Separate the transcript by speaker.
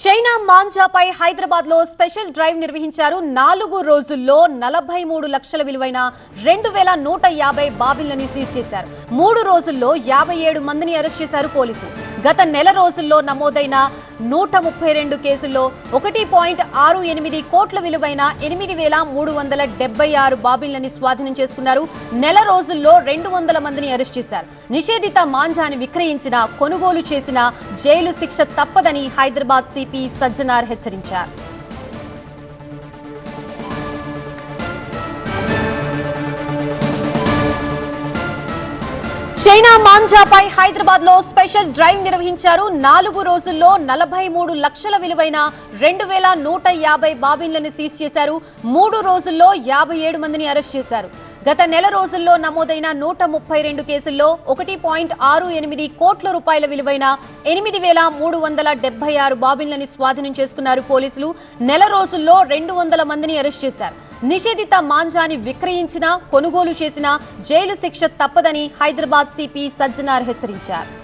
Speaker 1: China మాంజాపై Hyderabad లో special drive నిర్వహించారు. 4 రోజుల్లో 43 లక్షల విలువైన 2150 బాబిళ్లని సీజ్ చేశారు. 3 రోజుల్లో 57 మందిని అరెస్ట్ చేశారు పోలీసులు. గత నెల రోజుల్లో నమోదైన 132 కేసుల్లో 1.68 కోట్ల విలువైన 8376 బాబిళ్లని స్వాధీనం చేసుకున్నారు. నెల రోజుల్లో 200 మందిని అరెస్ట్ చేశారు. నిషేధిత మాంజాని విక్రయించిన, కొనుగోలు చేసిన జైలు శిక్ష తప్పదని హైదరాబాద్ సిపి సజ్జనార్ హెచ్చరించారు. చైనా మాంజాపై హైదరాబాద్ లో స్పెషల్ డ్రైవ్ నిర్వహించారు. 4 రోజుల్లో 43 లక్షల విలువైన 2150 బాబిళ్లను సీజ్ చేశారు. 3 రోజుల్లో 57 మందిని అరెస్ట్ చేశారు. గత నెల రోజుల్లో నమోదైన 132 కేసుల్లో 1.68 కోట్ల రూపాయల విలువైన 8376 బాబిళ్లని స్వాధీనం చేసుకున్నారు పోలీసులు. నెల రోజుల్లో 200 మందిని అరెస్ట్ చేశారు. నిషేధిత మాంజాని విక్రయించిన, కొనుగోలు చేసిన జైలు శిక్ష తప్పదని హైదరాబాద్ సిపి సజ్జనార్ హెచ్చరించారు.